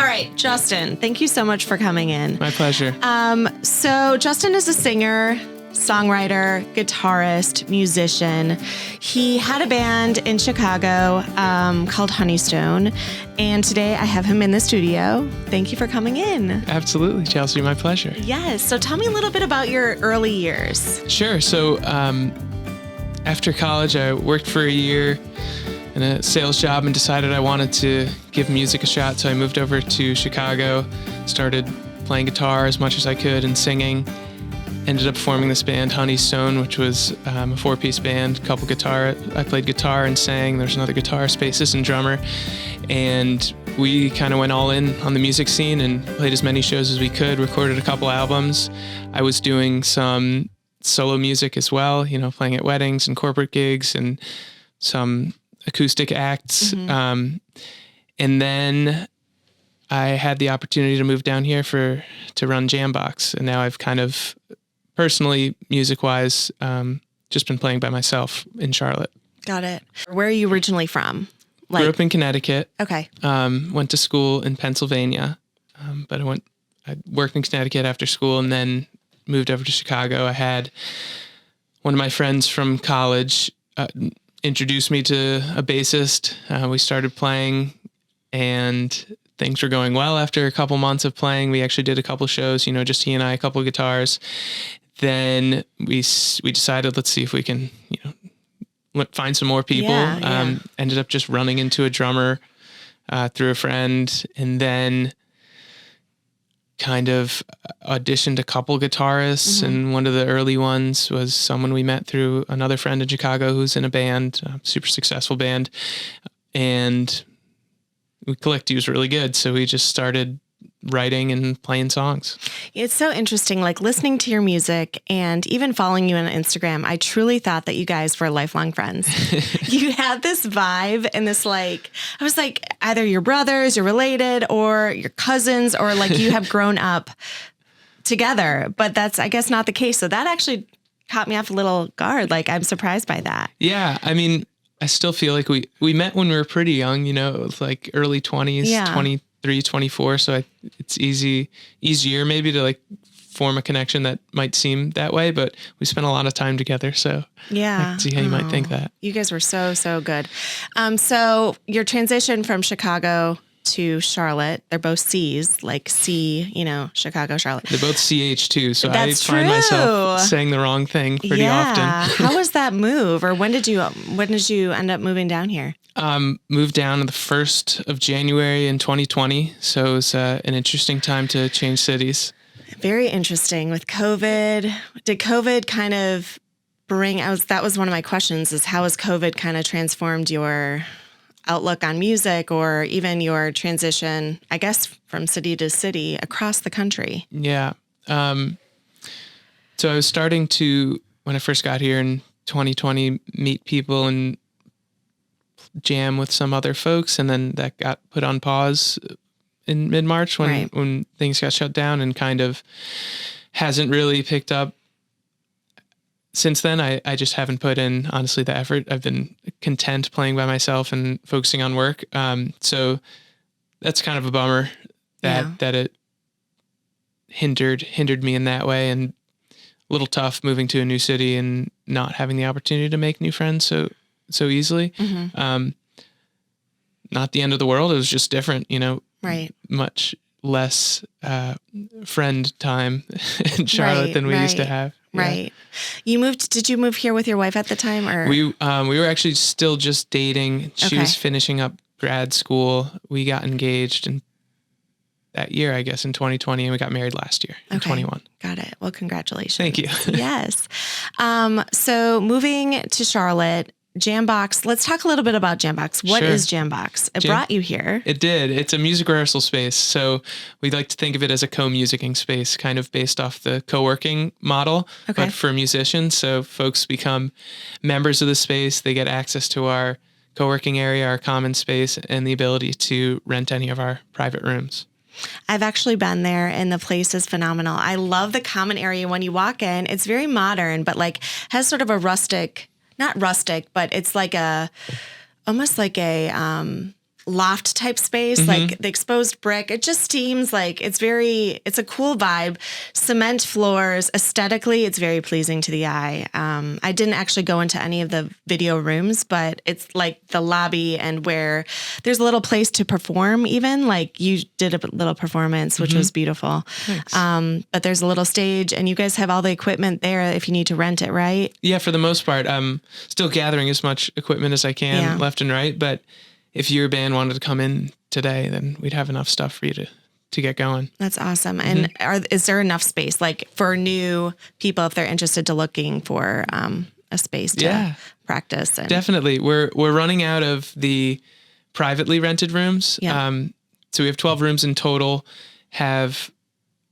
All right, Justin, thank you so much for coming in. My pleasure. So Justin is a singer, songwriter, guitarist, musician. He had a band in Chicago called Honeystone, and today I have him in the studio. Thank you for coming in. Absolutely, Chelsea. My pleasure. Yes. So tell me a little bit about your early years. Sure. So after college, I worked for a year in a sales job and decided I wanted to give music a shot. So I moved over to Chicago, started playing guitar as much as I could and singing. Ended up forming this band, Honeystone, which was a four-piece band, couple guitar. I played guitar and sang. There's another guitarist, bassist, and drummer. And we kind of went all in on the music scene and played as many shows as we could, recorded a couple albums. I was doing some solo music as well, playing at weddings and corporate gigs and some acoustic acts. Mm-hmm. And then I had the opportunity to move down here to run Jambox. And now I've kind of personally, music-wise, just been playing by myself in Charlotte. Got it. Where are you originally from? Grew up in Connecticut. Okay. Went to school in Pennsylvania, but I worked in Connecticut after school and then moved over to Chicago. I had one of my friends from college introduced me to a bassist. We started playing, and things were going well. After a couple months of playing, we actually did a couple shows, just he and I, a couple of guitars. Then we decided, let's see if we can, find some more people. Yeah. Ended up just running into a drummer through a friend, and then kind of auditioned a couple guitarists. Mm-hmm. And one of the early ones was someone we met through another friend in Chicago who's in a band, a super successful band. And we clicked. He was really good. So we just started writing and playing songs. It's so interesting, like listening to your music and even following you on Instagram. I truly thought that you guys were lifelong friends. You had this vibe and this I was like, either your brothers, you're related, or your cousins, or like you have grown up together. But that's, I guess, not the case. So that actually caught me off a little guard. Like, I'm surprised by that. Yeah. I mean, I still feel like we met when we were pretty young, it was like early 20s, Yeah. 23, 24. So it's easier maybe to form a connection that might seem that way, but we spent a lot of time together. So yeah, I can see how you might think that. You guys were so, so good. So your transition from Chicago to Charlotte, they're both C's, like C, Chicago, Charlotte. They're both CH too. So That's I find true. myself saying the wrong thing pretty often. How was that move? Or when did you end up moving down here? Moved down on the 1st of January in 2020. So it was an interesting time to change cities. Very interesting with COVID. Did COVID kind of that was one of my questions, is how has COVID kind of transformed your outlook on music, or even your transition, I guess, from city to city across the country? Yeah. So I was starting to, when I first got here in 2020, meet people and jam with some other folks. And then that got put on pause in mid-March when things got shut down, and kind of hasn't really picked up since then. I just haven't put in, honestly, the effort. I've been content playing by myself and focusing on work. So that's kind of a bummer that it hindered me in that way, and a little tough moving to a new city and not having the opportunity to make new friends so easily. Mm-hmm. Not the end of the world. It was just different, Right. Much less friend time in Charlotte than we used to have. Right. Did you move here with your wife at the time, or? We were actually still just dating. She was finishing up grad school. We got engaged in that year, I guess, in 2020, and we got married last year in 21. Got it. Well, congratulations. Thank you. Yes. So moving to Charlotte, Jambox. Let's talk a little bit about Jambox. What is Jambox? It brought you here. It did. It's a music rehearsal space. So we like to think of it as a co-musicking space, kind of based off the co-working model, but for musicians. So folks become members of the space. They get access to our co-working area, our common space, and the ability to rent any of our private rooms. I've actually been there, and the place is phenomenal. I love the common area. When you walk in, it's very modern, but has sort of a not rustic, but it's almost like a loft type space, like the exposed brick. It just seems like it's a cool vibe. Cement floors, aesthetically, it's very pleasing to the eye. I didn't actually go into any of the video rooms, but it's like the lobby and where there's a little place to perform even. Like you did a little performance, which was beautiful. But there's a little stage and you guys have all the equipment there if you need to rent it, right? Yeah, for the most part. I'm still gathering as much equipment as I can left and right, but if your band wanted to come in today, then we'd have enough stuff for you to get going. That's awesome. And is there enough space, like for new people, if they're interested to looking for a space to practice? And definitely. We're running out of the privately rented rooms. So we have 12 rooms in total, have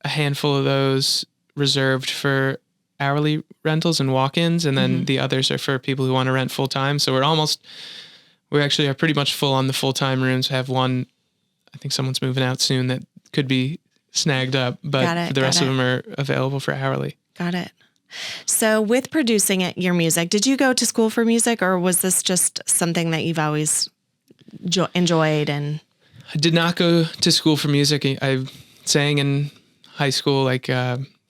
a handful of those reserved for hourly rentals and walk-ins, and then the others are for people who want to rent full-time. So we actually are pretty much full on the full-time rooms. We have one, I think someone's moving out soon that could be snagged up, but for the rest of them are available for hourly. Got it. So with producing your music, did you go to school for music, or was this just something that you've always enjoyed? And I did not go to school for music. I sang in high school, like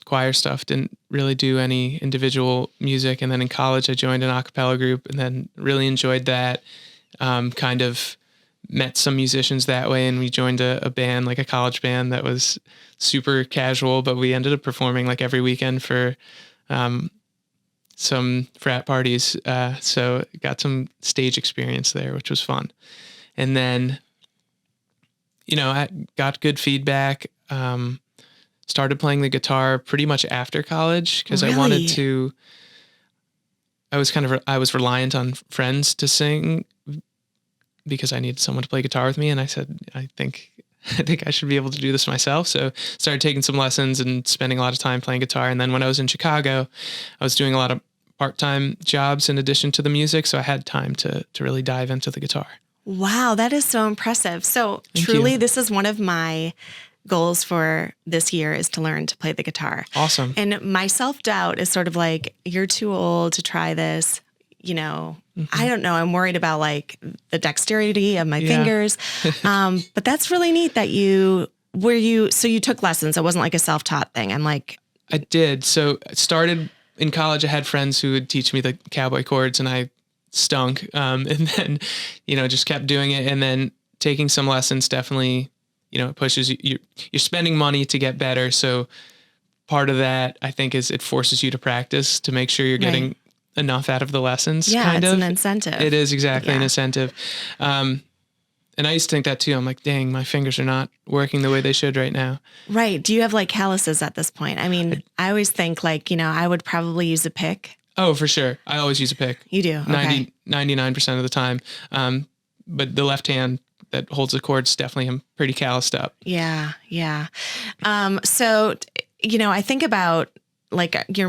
choir stuff, didn't really do any individual music. And then in college, I joined an a cappella group and then really enjoyed that. Kind of met some musicians that way, and we joined a band, like a college band that was super casual, but we ended up performing like every weekend for some frat parties. So got some stage experience there, which was fun. And then, I got good feedback. Started playing the guitar pretty much after college because I wanted to. I was reliant on friends to sing because I needed someone to play guitar with me. And I said, I think I should be able to do this myself. So started taking some lessons and spending a lot of time playing guitar. And then when I was in Chicago, I was doing a lot of part-time jobs in addition to the music. So I had time to really dive into the guitar. Wow, that is so impressive. So Thank truly, you. This is one of my goals for this year is to learn to play the guitar. Awesome. And my self-doubt is sort of like, you're too old to try this. I don't know. I'm worried about like the dexterity of my fingers. But that's really neat that you took lessons. It wasn't like a self-taught thing. I did. So I started in college. I had friends who would teach me the cowboy chords and I stunk. And then, just kept doing it. And then taking some lessons definitely, it pushes you. You're spending money to get better. So part of that, I think, is it forces you to practice to make sure you're getting enough out of the lessons. Yeah, kind it's of an incentive. It is exactly an incentive. And I used to think that too. I'm like, dang, my fingers are not working the way they should right now. Right. Do you have like calluses at this point? I mean, I always think like, I would probably use a pick. Oh, for sure. I always use a pick. You do? Okay. 99% of the time. But the left hand that holds the chords, definitely I'm pretty calloused up. Yeah. Yeah. So, I think about like your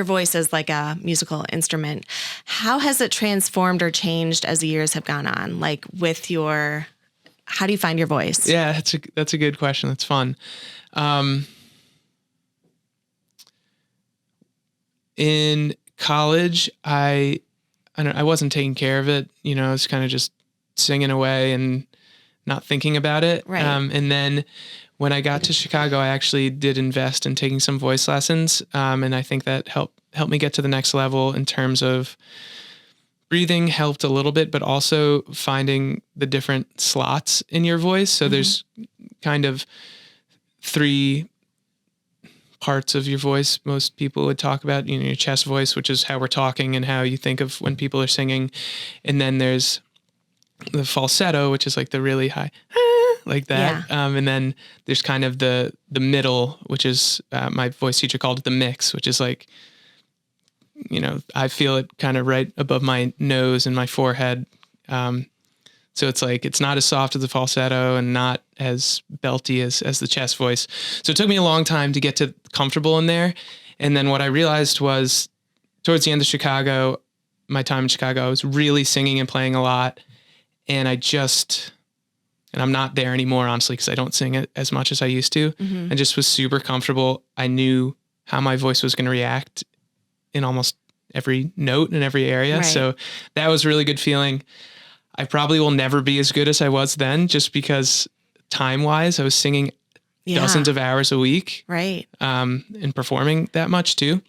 voice is like a musical instrument. How has it transformed or changed as the years have gone on? Like how do you find your voice? Yeah, that's a good question. That's fun. In college, I wasn't taking care of it. I was kind of just singing away and not thinking about it. Right. And then when I got to Chicago, I actually did invest in taking some voice lessons. And I think that helped me get to the next level in terms of breathing helped a little bit, but also finding the different slots in your voice. So there's kind of 3 parts of your voice most people would talk about, your chest voice, which is how we're talking and how you think of when people are singing. And then there's the falsetto, which is like the really high, like that. Yeah. And then there's kind of the middle, which is my voice teacher called it the mix, which is like, I feel it kind of right above my nose and my forehead. So it's like, it's not as soft as the falsetto and not as belty as the chest voice. So it took me a long time to get comfortable in there. And then what I realized was towards the end of my time in Chicago, I was really singing and playing a lot. And I'm not there anymore, honestly, because I don't sing it as much as I used to. Mm-hmm. I just was super comfortable. I knew how my voice was going to react in almost every note in every area. Right. So that was a really good feeling. I probably will never be as good as I was then, just because time-wise, I was singing dozens of hours a week. Right. And performing that much too.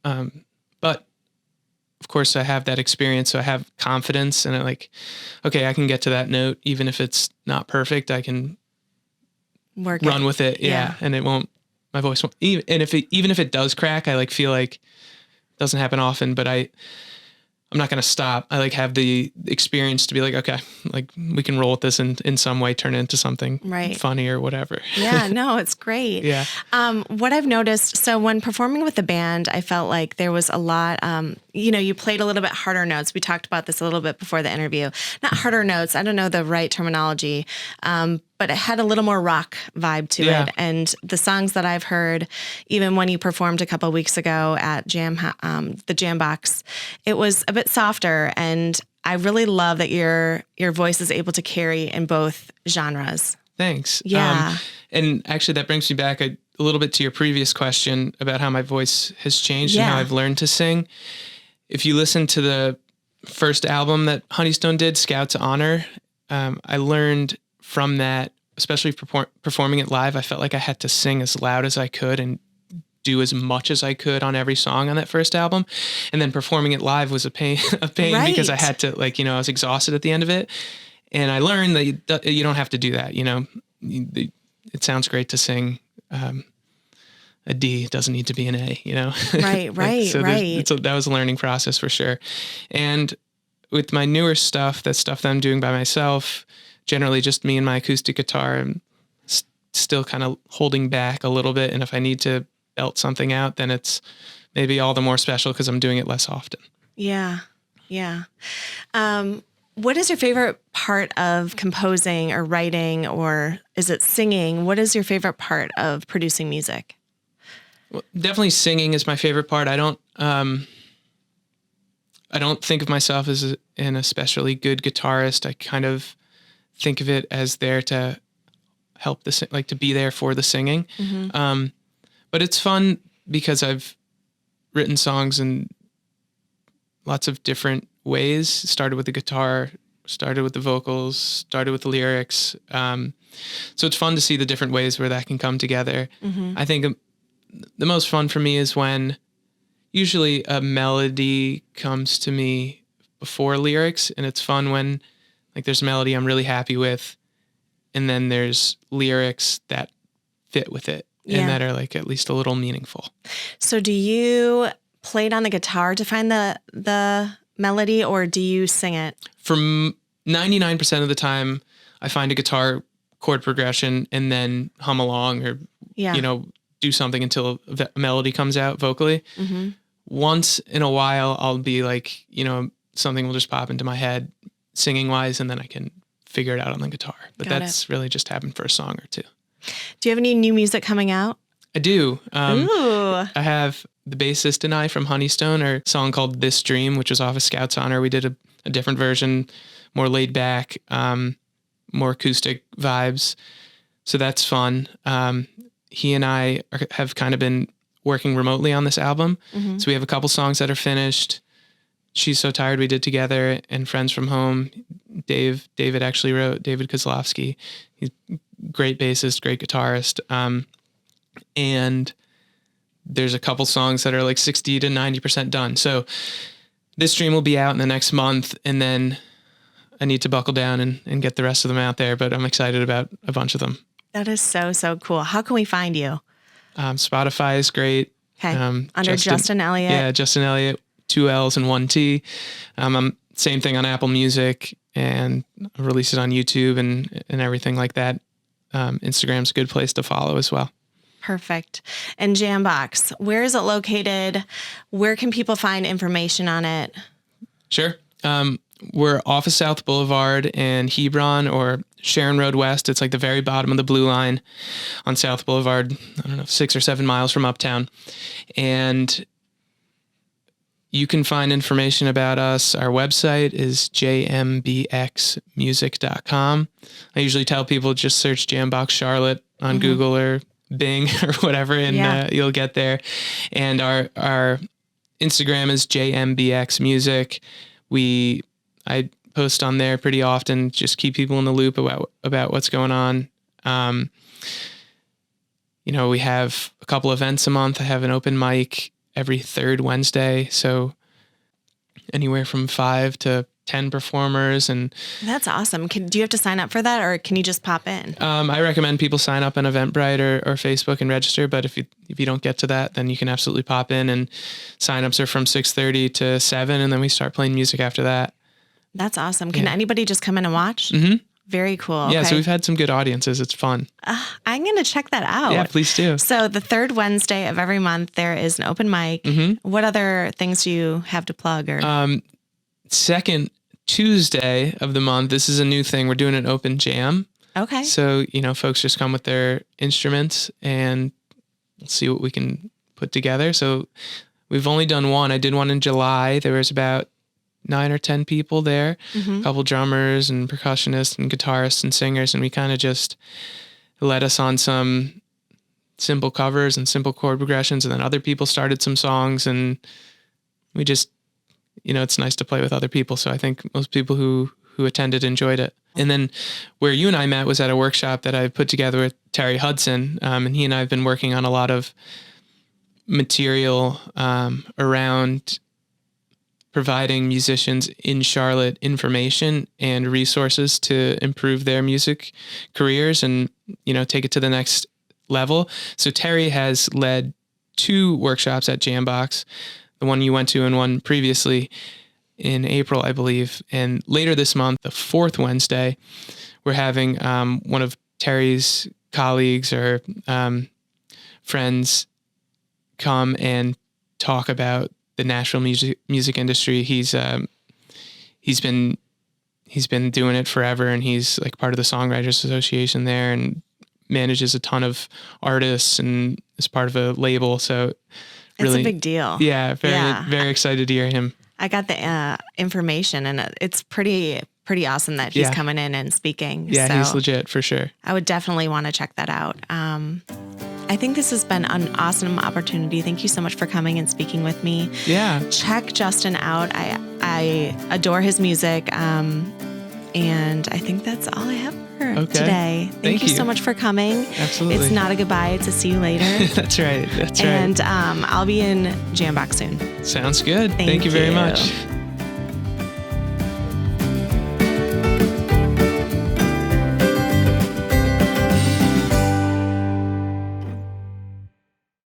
But of course I have that experience, so I have confidence, and okay, I can get to that note, even if it's not perfect, I can run with it. Yeah. And my voice won't, even if it does crack, I feel like it doesn't happen often, but I'm not going to stop. I have the experience to be okay, we can roll with this and in some way turn it into something funny or whatever. Yeah, no, it's great. Yeah. What I've noticed, so when performing with the band, I felt like there was a lot, you played a little bit harder notes. We talked about this a little bit before the interview. Not harder notes, I don't know the right terminology, but it had a little more rock vibe to it. And the songs that I've heard, even when you performed a couple of weeks ago at the Jam Box, it was a bit softer. And I really love that your voice is able to carry in both genres. Thanks. Yeah. And actually that brings me back a little bit to your previous question about how my voice has changed and how I've learned to sing. If you listen to the first album that Honeystone did, Scout to Honor, I learned from that, especially performing it live, I felt like I had to sing as loud as I could and do as much as I could on every song on that first album. And then performing it live was a pain because I had to I was exhausted at the end of it. And I learned that you don't have to do that. It sounds great to sing a D. It doesn't need to be an A, Right, right. That was a learning process for sure. And with my newer stuff, that stuff that I'm doing by myself, generally just me and my acoustic guitar, I'm still kind of holding back a little bit. And if I need to belt something out, then it's maybe all the more special because I'm doing it less often. Yeah. Yeah. What is your favorite part of composing or writing, or is it singing? What is your favorite part of producing music? Well, definitely singing is my favorite part. I don't think of myself as an especially good guitarist. I kind of think of it as there to help to be there for the singing. Mm-hmm. But it's fun because I've written songs in lots of different ways. Started with the guitar, started with the vocals, started with the lyrics. So it's fun to see the different ways where that can come together. Mm-hmm. I think the most fun for me is when usually a melody comes to me before lyrics, and it's fun when there's a melody I'm really happy with, and then there's lyrics that fit with it and that are at least a little meaningful. So do you play it on the guitar to find the melody, or do you sing it? For 99% of the time, I find a guitar chord progression and then hum along or, do something until a melody comes out vocally. Mm-hmm. Once in a while, I'll be something will just pop into my head singing wise, and then I can figure it out on the guitar. But that's really just happened for a song or two. Do you have any new music coming out? I do. Ooh. I have the bassist and I from Honeystone, a song called This Dream, which was off of Scout's Honor. We did a different version, more laid back, more acoustic vibes. So that's fun. He and I have kind of been working remotely on this album. Mm-hmm. So we have a couple songs that are finished. She's So Tired we did together, and Friends from Home. David actually wrote, David Kozlowski. He's a great bassist, great guitarist. And there's a couple songs that are 60 to 90% done. So This Dream will be out in the next month, and then I need to buckle down and get the rest of them out there, but I'm excited about a bunch of them. That is so, so cool. How can we find you? Spotify is great. Okay. Under Justin Elliot. Yeah, Justin Elliot, 2 L's and 1 T. Same thing on Apple Music, and I release it on YouTube and everything like that. Instagram's a good place to follow as well. Perfect. And Jambox, where is it located? Where can people find information on it? Sure. We're off of South Boulevard and Hebron, or Sharon Road West. It's the very bottom of the blue line on South Boulevard, 6 or 7 miles from Uptown. And you can find information about us. Our website is jmbxmusic.com. I usually tell people just search Jambox Charlotte on Google or Bing or whatever, and you'll get there. And our Instagram is jmbxmusic. I post on there pretty often, just keep people in the loop about what's going on. We have a couple events a month. I have an open mic every third Wednesday. So anywhere from 5 to 10 performers. And that's awesome. Do you have to sign up for that, or can you just pop in? I recommend people sign up on Eventbrite or Facebook and register. But if you don't get to that, then you can absolutely pop in, and signups are from 6:30 to 7. And then we start playing music after that. That's awesome. Can anybody just come in and watch? Mm-hmm. Very cool. Yeah, okay. So we've had some good audiences. It's fun. I'm going to check that out. Yeah, please do. So the third Wednesday of every month, there is an open mic. Mm-hmm. What other things do you have to plug? Or second Tuesday of the month, this is a new thing. We're doing an open jam. Okay. So, folks just come with their instruments and we'll see what we can put together. So we've only done one. I did one in July. There was about 9 or 10 people there, a couple drummers and percussionists and guitarists and singers. And we kind of just led us on some simple covers and simple chord progressions. And then other people started some songs, and we just, it's nice to play with other people. So I think most people who attended enjoyed it. And then where you and I met was at a workshop that I put together with Terry Hudson. And he and I have been working on a lot of material around providing musicians in Charlotte information and resources to improve their music careers and, take it to the next level. So Terry has led 2 workshops at Jambox, the one you went to and one previously in April, I believe. And later this month, the 4th Wednesday, we're having one of Terry's colleagues or friends come and talk about the Nashville music industry. He's been doing it forever, and he's like part of the Songwriters Association there and manages a ton of artists and is part of a label. So really, it's a big deal. Yeah, very excited to hear him. I got the information, and it's pretty awesome that he's coming in and speaking. Yeah, so he's legit for sure. I would definitely want to check that out. I think this has been an awesome opportunity. Thank you so much for coming and speaking with me. Yeah. Check Justin out. I adore his music. And I think that's all I have for today. Thank you so much for coming. Absolutely. It's not a goodbye. It's a see you later. That's right. And I'll be in Jambox soon. Sounds good. Thank you very much.